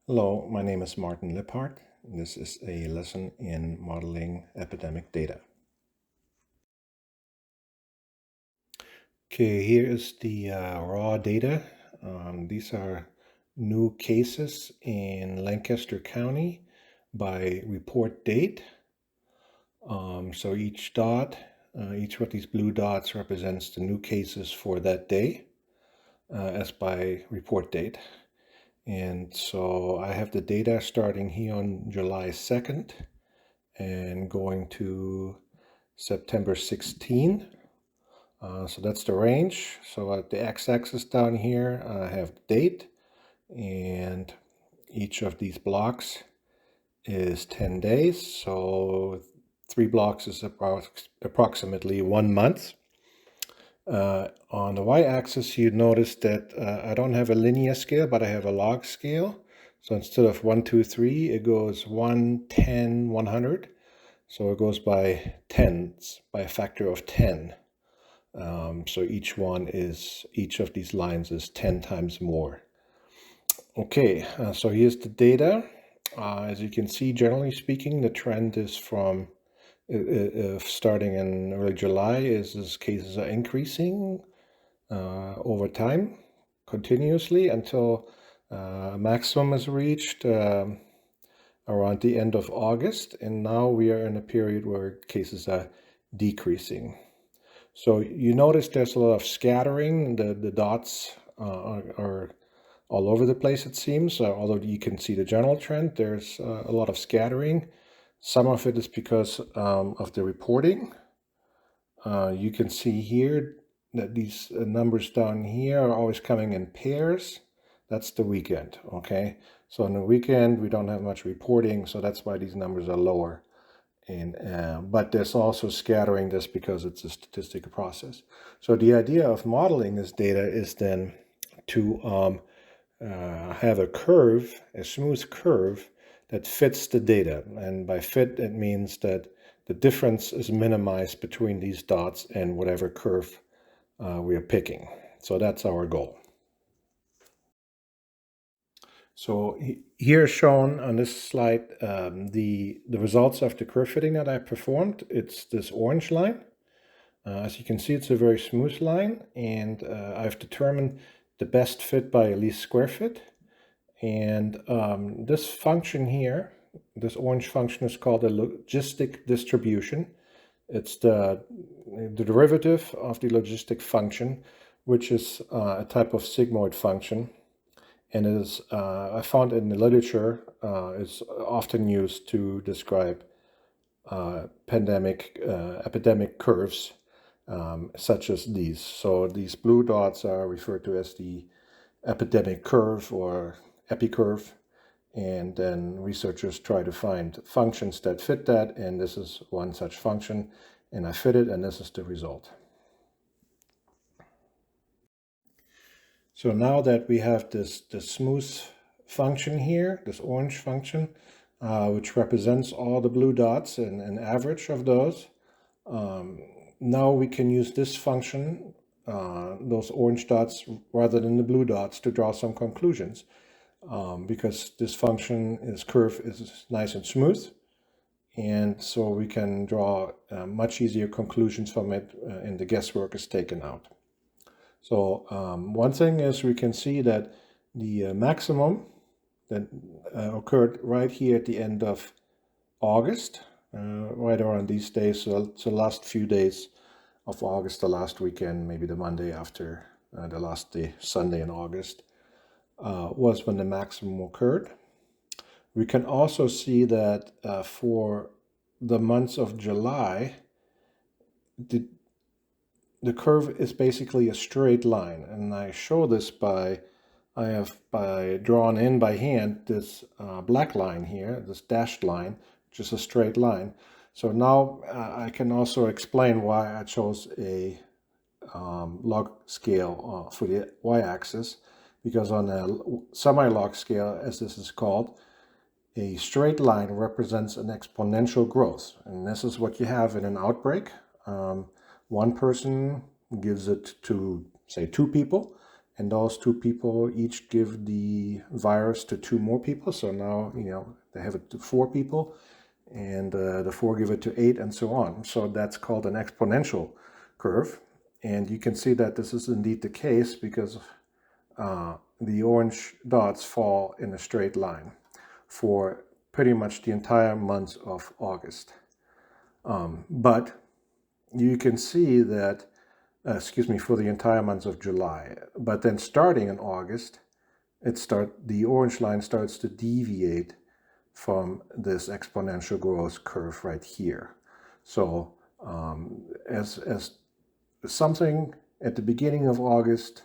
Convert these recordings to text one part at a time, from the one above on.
Hello, my name is Martin Lipphardt. This is a lesson in modeling epidemic data. Okay, here is the raw data. These are new cases in Lancaster County by report date. So each of these blue dots represents the new cases for that day as by report date. And so I have the data starting here on July 2nd and going to September 16. So that's the range. So at the x-axis down here, I have the date, and each of these blocks is 10 days. So 3 blocks is approximately 1 month. On the y-axis, you notice that I don't have a linear scale, but I have a log scale. So instead of 1, 2, 3, it goes 1, 10, 100. So it goes by tens, by a factor of 10. So each of these lines is 10 times more. Okay, so here's the data. As you can see, generally speaking, the trend is from starting in early July as cases are increasing over time continuously until maximum is reached around the end of August, and now we are in a period where cases are decreasing. So you notice there's a lot of scattering. The dots are all over the place, it seems. Although you can see the general trend, there's a lot of scattering. Some of it is because of the reporting. You can see here that these numbers down here are always coming in pairs. That's the weekend, okay? So on the weekend, we don't have much reporting, so that's why these numbers are lower. But there's also scattering just because it's a statistical process. So the idea of modeling this data is then to have a curve, a smooth curve that fits the data. And by fit, it means that the difference is minimized between these dots and whatever curve we are picking. So that's our goal. So here shown on this slide, the results of the curve fitting that I performed. It's this orange line. As you can see, it's a very smooth line, and I've determined the best fit by least square fit. And this function here, this orange function, is called a logistic distribution. It's the derivative of the logistic function, which is a type of sigmoid function. And it is, I found in the literature, is often used to describe epidemic curves such as these. So these blue dots are referred to as the epidemic curve or epicurve. And then researchers try to find functions that fit that. And this is one such function. And I fit it, and this is the result. So now that we have this smooth function here, this orange function, which represents all the blue dots and an average of those, now we can use this function, those orange dots, rather than the blue dots, to draw some conclusions. Because this function, curve is nice and smooth, and so we can draw much easier conclusions from it, and the guesswork is taken out. So one thing is we can see that the maximum that occurred right here at the end of August, right around these days, so the last few days of August, the last weekend, maybe the Monday after the last day, Sunday in August, was when the maximum occurred. We can also see that for the months of July, the curve is basically a straight line, and I show this by drawn in by hand this black line here, this dashed line, which is a straight line. So now I can also explain why I chose a log scale for the y-axis, because on a semi-log scale, as this is called, a straight line represents an exponential growth, and this is what you have in an outbreak. One person gives it to, say, 2 people, and those 2 people each give the virus to 2 more people. So now, they have it to 4 people, and the 4 give it to 8, and so on. So that's called an exponential curve. And you can see that this is indeed the case because the orange dots fall in a straight line for pretty much the entire month of August. But you can see that, for the entire month of July. But then starting in August, the orange line starts to deviate from this exponential growth curve right here. So as something at the beginning of August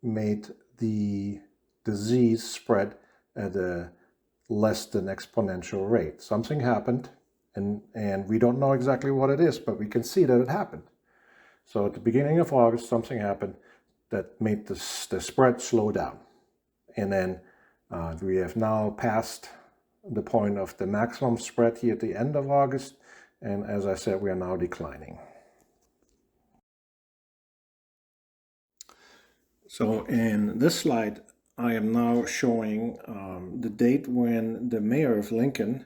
made the disease spread at a less than exponential rate. Something happened, and we don't know exactly what it is, but we can see that it happened. So at the beginning of August, something happened that made the spread slow down. And then we have now passed the point of the maximum spread here at the end of August. And as I said, we are now declining. So in this slide, I am now showing the date when the mayor of Lincoln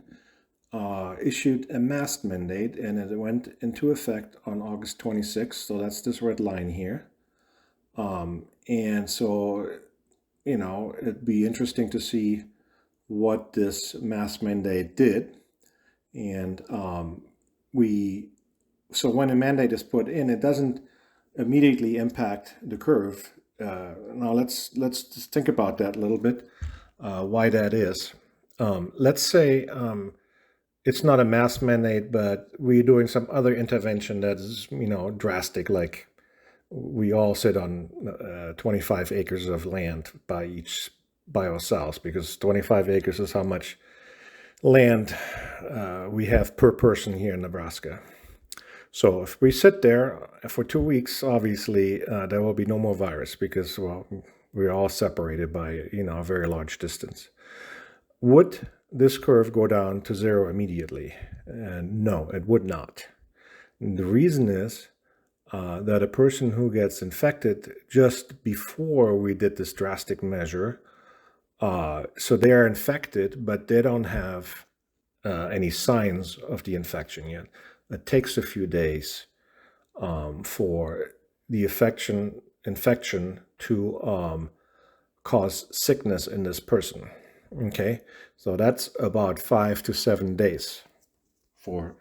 issued a mask mandate, and it went into effect on August 26th. So that's this red line here. And so, it'd be interesting to see what this mask mandate did. And so when a mandate is put in, it doesn't immediately impact the curve. Now let's just think about that a little bit, why that is. Let's say it's not a mask mandate, but we're doing some other intervention that is, drastic, like we all sit on 25 acres of land by ourselves, because 25 acres is how much land we have per person here in Nebraska. So if we sit there for 2 weeks, obviously there will be no more virus because, well, we're all separated by, a very large distance. Would this curve go down to 0 immediately? No, it would not. And the reason is that a person who gets infected just before we did this drastic measure, so they are infected, but they don't have any signs of the infection yet. It takes a few days for the infection to cause sickness in this person. Okay, so that's about 5 to 7 days for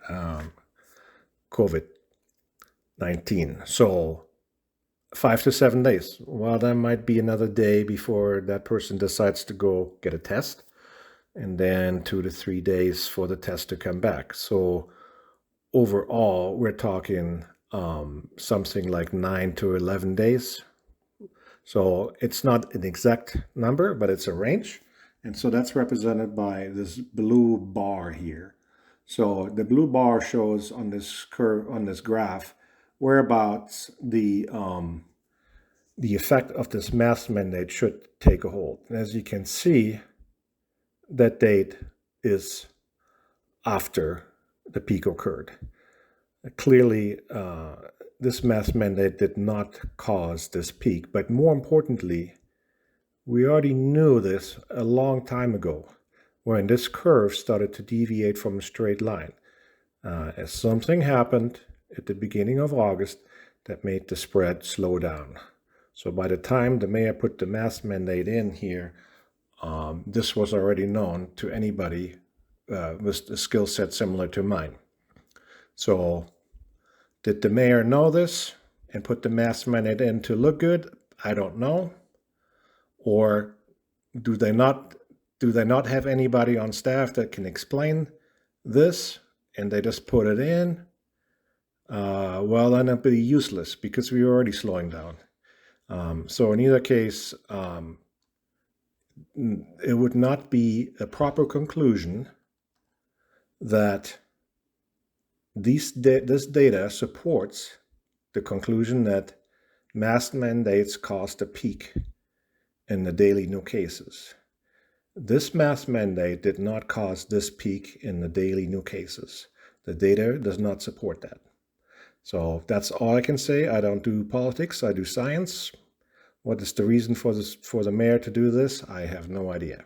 COVID-19. So 5 to 7 days. Well, that might be another day before that person decides to go get a test, and then 2 to 3 days for the test to come back. So overall, we're talking something like 9 to 11 days. So it's not an exact number, but it's a range. And so that's represented by this blue bar here. So the blue bar shows on this curve, on this graph, whereabouts the effect of this mask mandate should take a hold. And as you can see, that date is after the peak occurred. Clearly, this mask mandate did not cause this peak, but more importantly, we already knew this a long time ago when this curve started to deviate from a straight line. As something happened at the beginning of August that made the spread slow down. So by the time the mayor put the mask mandate in here, this was already known to anybody with a skill set similar to mine. So did the mayor know this and put the mask mandate in to look good? I don't know. Or do they not have anybody on staff that can explain this and they just put it in? Well, then it'd be useless because we're already slowing down. So in either case, it would not be a proper conclusion that this data supports the conclusion that mask mandates caused a peak in the daily new cases. This mask mandate did not cause this peak in the daily new cases. The data does not support that. So that's all I can say. I don't do politics, I do science. What is the reason for the mayor to do this? I have no idea.